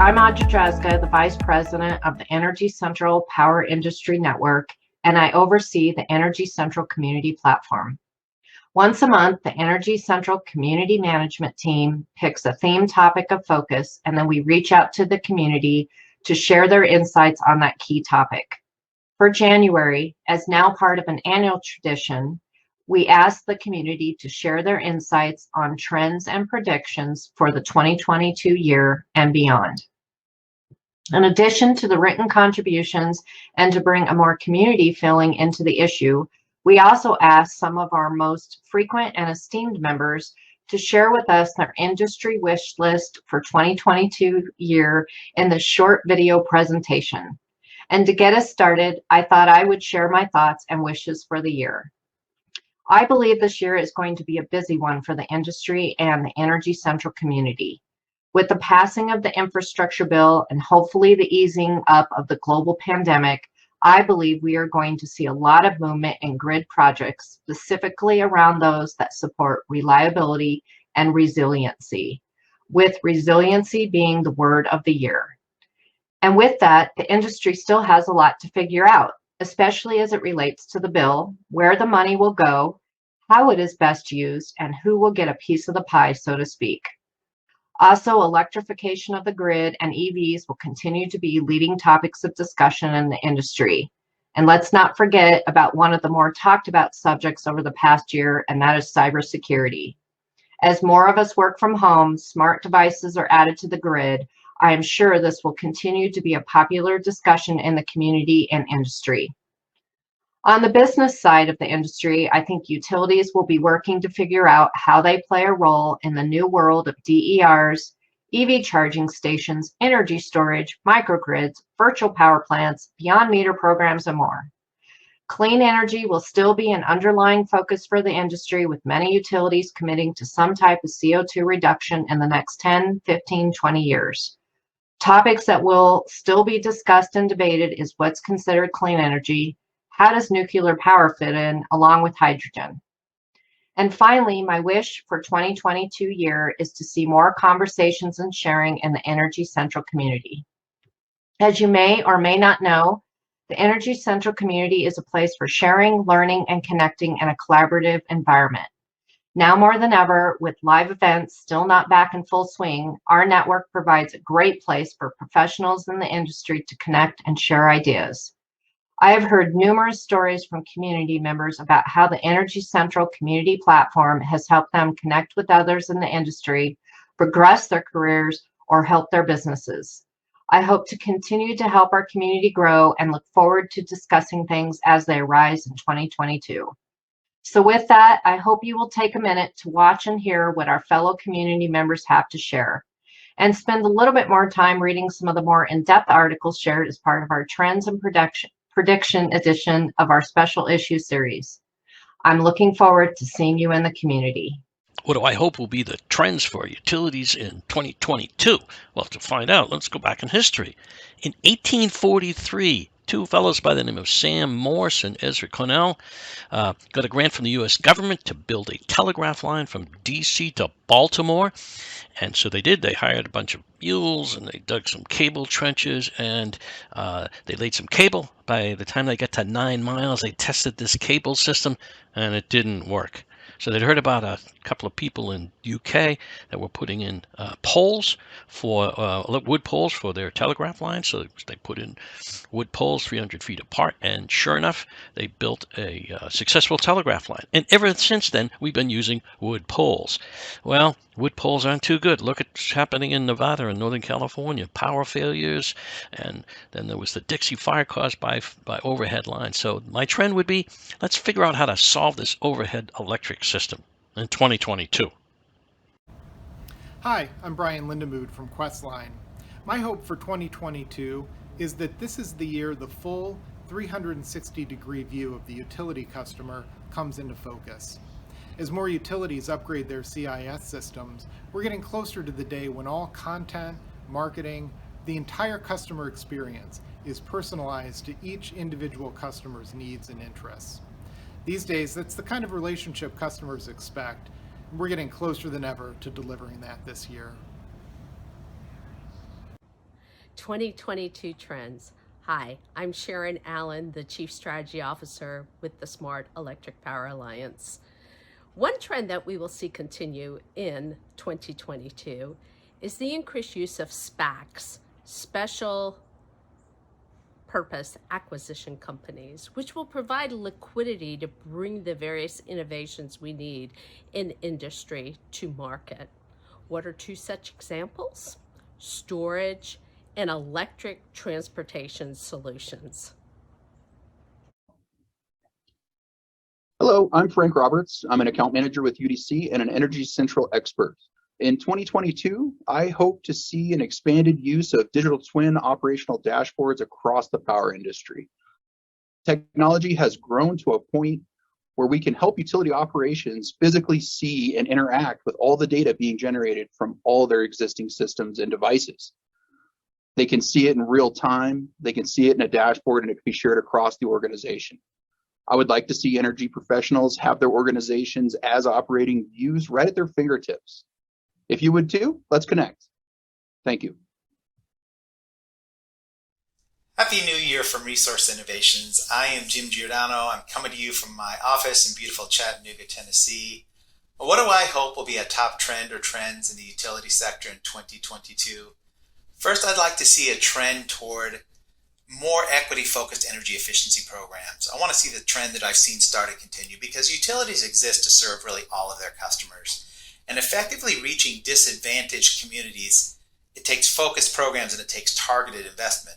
I'm Audra Drazga, the Vice President of the Energy Central Power Industry Network, and I oversee the Energy Central Community Platform. Once a month, the Energy Central Community Management Team picks a theme topic of focus, and then we reach out to the community to share their insights on that key topic. For January, as now part of an annual tradition, we ask the community to share their insights on trends and predictions for the 2022 year and beyond. In addition to the written contributions and to bring a more community feeling into the issue, we also ask some of our most frequent and esteemed members to share with us their industry wish list for 2022 year in this short video presentation. And to get us started, I thought I would share my thoughts and wishes for the year. I believe this year is going to be a busy one for the industry and the Energy Central community. With the passing of the infrastructure bill and hopefully the easing up of the global pandemic, I believe we are going to see a lot of movement in grid projects, specifically around those that support reliability and resiliency, with resiliency being the word of the year. And with that, the industry still has a lot to figure out, especially as it relates to the bill, where the money will go, how it is best used, and who will get a piece of the pie, so to speak. Also, electrification of the grid and EVs will continue to be leading topics of discussion in the industry. And let's not forget about one of the more talked about subjects over the past year, and that is cybersecurity. As more of us work from home, smart devices are added to the grid. I am sure this will continue to be a popular discussion in the community and industry. On the business side of the industry, I think utilities will be working to figure out how they play a role in the new world of DERs, EV charging stations, energy storage, microgrids, virtual power plants, beyond meter programs, and more. Clean energy will still be an underlying focus for the industry, with many utilities committing to some type of CO2 reduction in the next 10, 15, 20 years. Topics that will still be discussed and debated is what's considered clean energy, how does nuclear power fit in, along with hydrogen. And finally, my wish for 2022 year is to see more conversations and sharing in the Energy Central community. As you may or may not know, the Energy Central community is a place for sharing, learning, and connecting in a collaborative environment. Now more than ever, with live events still not back in full swing, our network provides a great place for professionals in the industry to connect and share ideas. I have heard numerous stories from community members about how the Energy Central community platform has helped them connect with others in the industry, progress their careers, or help their businesses. I hope to continue to help our community grow and look forward to discussing things as they arise in 2022. So with that, I hope you will take a minute to watch and hear what our fellow community members have to share, and spend a little bit more time reading some of the more in-depth articles shared as part of our Trends and Prediction edition of our special issue series. I'm looking forward to seeing you in the community. What do I hope will be the trends for utilities in 2022? Well, to find out, let's go back in history. In 1843, two fellows by the name of Sam Morse and Esri got a grant from the U.S. government to build a telegraph line from D.C. to Baltimore. And so they did. They hired a bunch of mules and they dug some cable trenches and they laid some cable. By the time they got to 9 miles, they tested this cable system and it didn't work. So they'd heard about a couple of people in UK that were putting in poles for wood poles for their telegraph line. So they put in wood poles 300 feet apart, and sure enough, they built a successful telegraph line. And ever since then, we've been using wood poles. Well, wood poles aren't too good. Look at what's happening in Nevada and Northern California. Power failures, and then there was the Dixie fire caused by overhead lines. So my trend would be, let's figure out how to solve this overhead electric system in 2022. Hi, I'm Brian Lindamood from Questline. My hope for 2022 is that this is the year the full 360-degree view of the utility customer comes into focus. As more utilities upgrade their CIS systems, we're getting closer to the day when all content, marketing, the entire customer experience is personalized to each individual customer's needs and interests. These days, that's the kind of relationship customers expect, and we're getting closer than ever to delivering that this year. 2022 trends. Hi, I'm Sharon, Allan, the Chief Strategy Officer with the Smart Electric Power Alliance. One trend that we will see continue in 2022 is the increased use of SPACs, special purpose acquisition companies, which will provide liquidity to bring the various innovations we need in industry to market. What are two such examples? Storage and electric transportation solutions. Hello, I'm Frank Roberts. I'm an account manager with UDC and an Energy Central expert. In 2022, I hope to see an expanded use of digital twin operational dashboards across the power industry. Technology has grown to a point where we can help utility operations physically see and interact with all the data being generated from all their existing systems and devices. They can see it in real time, they can see it in a dashboard, and it can be shared across the organization. I would like to see energy professionals have their organizations as operating views right at their fingertips. If you would too, let's connect. Thank you. Happy New Year from Resource Innovations. I am Jim Giordano. I'm coming to you from my office in beautiful Chattanooga, Tennessee. What do I hope will be a top trend or trends in the utility sector in 2022? First, I'd like to see a trend toward more equity-focused energy efficiency programs. I want to see the trend that I've seen start to continue because utilities exist to serve really all of their customers. And effectively reaching disadvantaged communities, it takes focused programs and it takes targeted investment.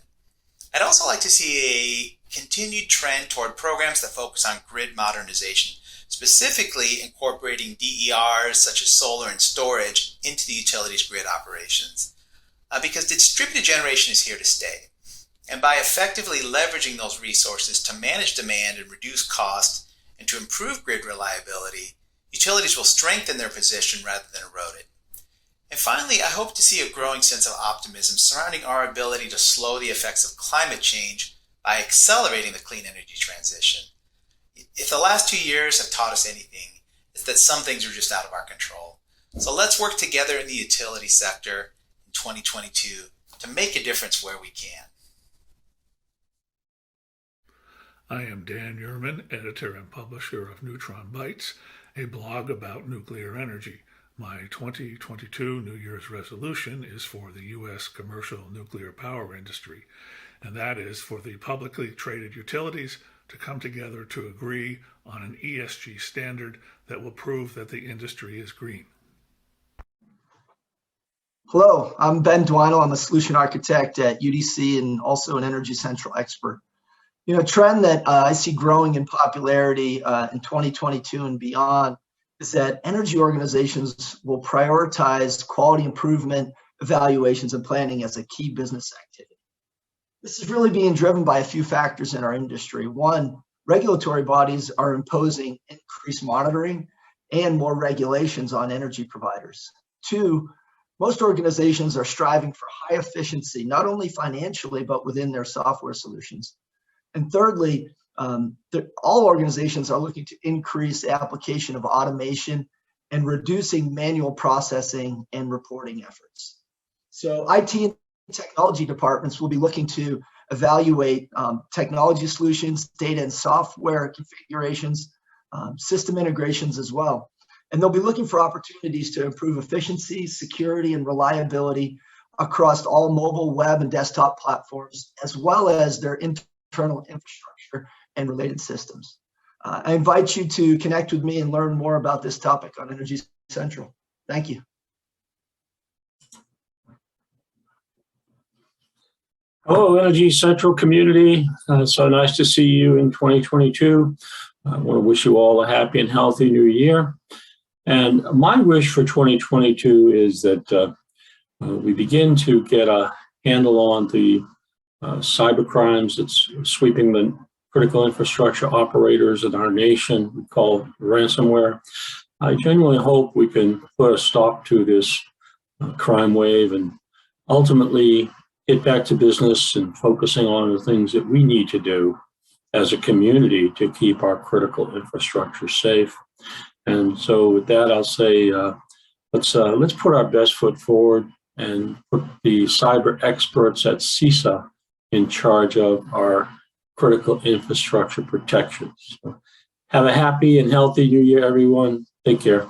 I'd also like to see a continued trend toward programs that focus on grid modernization, specifically incorporating DERs such as solar and storage into the utilities grid operations. Because distributed generation is here to stay. And by effectively leveraging those resources to manage demand and reduce cost and to improve grid reliability, utilities will strengthen their position rather than erode it. And finally, I hope to see a growing sense of optimism surrounding our ability to slow the effects of climate change by accelerating the clean energy transition. If the last 2 years have taught us anything, it's that some things are just out of our control. So let's work together in the utility sector in 2022 to make a difference where we can. I am Dan Yurman, editor and publisher of NeutronBytes, a blog about nuclear energy. My 2022 New Year's resolution is for the U.S. commercial nuclear power industry, and that is for the publicly traded utilities to come together to agree on an ESG standard that will prove that the industry is green. Hello, I'm Ben Dwinell. I'm a solution architect at UDC and also an Energy Central expert. You know, a trend that I see growing in popularity in 2022 and beyond is that energy organizations will prioritize quality improvement, evaluations, and planning as a key business activity. This is really being driven by a few factors in our industry. One, regulatory bodies are imposing increased monitoring and more regulations on energy providers. Two, most organizations are striving for high efficiency, not only financially, but within their software solutions. And thirdly, all organizations are looking to increase the application of automation and reducing manual processing and reporting efforts. So IT and technology departments will be looking to evaluate technology solutions, data and software configurations, system integrations as well. And they'll be looking for opportunities to improve efficiency, security, and reliability across all mobile, web, and desktop platforms, as well as their internal infrastructure and related systems. I invite you to connect with me and learn more about this topic on Energy Central. Thank you. Hello, Energy Central community. So nice to see you in 2022. I want to wish you all a happy and healthy new year. And my wish for 2022 is that we begin to get a handle on the cyber crimes that's sweeping the critical infrastructure operators in our nation, we call ransomware. I genuinely hope we can put a stop to this crime wave and ultimately get back to business and focusing on the things that we need to do as a community to keep our critical infrastructure safe. And so with that, I'll say, let's put our best foot forward and put the cyber experts at CISA in charge of our critical infrastructure protections. So have a happy and healthy new year, everyone. Take care.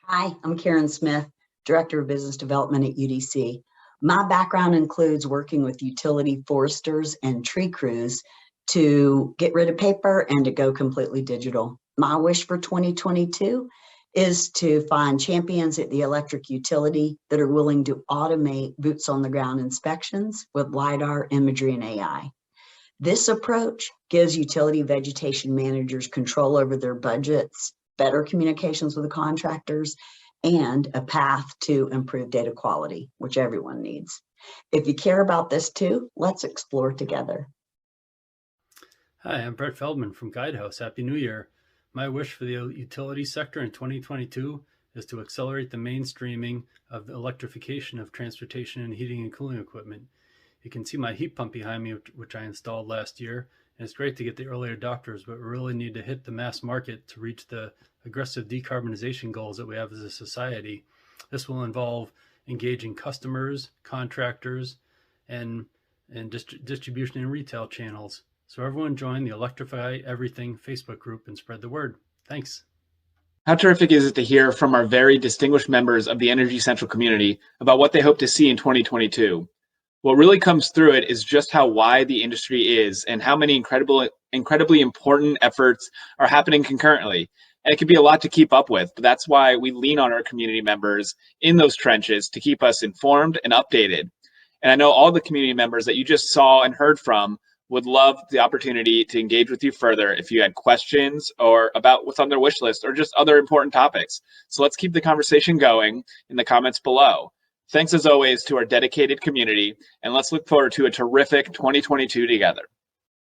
Hi, I'm Karen Smith, Director of Business Development at UDC. My background includes working with utility foresters and tree crews to get rid of paper and to go completely digital. My wish for 2022 is to find champions at the electric utility that are willing to automate boots on the ground inspections with LiDAR imagery and AI. This approach gives utility vegetation managers control over their budgets, better communications with the contractors, and a path to improve data quality, which everyone needs. If you care about this too, let's explore together. Hi, I'm Brett Feldman from Guidehouse. Happy New Year. My wish for the utility sector in 2022 is to accelerate the mainstreaming of the electrification of transportation and heating and cooling equipment. You can see my heat pump behind me, which I installed last year. And it's great to get the early adopters, but we really need to hit the mass market to reach the aggressive decarbonization goals that we have as a society. This will involve engaging customers, contractors, and distribution and retail channels. So everyone join the Electrify Everything Facebook group and spread the word. Thanks. How terrific is it to hear from our very distinguished members of the Energy Central community about what they hope to see in 2022. What really comes through it is just how wide the industry is and how many incredibly important efforts are happening concurrently. And it can be a lot to keep up with, but that's why we lean on our community members in those trenches to keep us informed and updated. And I know all the community members that you just saw and heard from would love the opportunity to engage with you further if you had questions or about what's on their wish list or just other important topics. So let's keep the conversation going in the comments below. Thanks as always to our dedicated community, and let's look forward to a terrific 2022 together.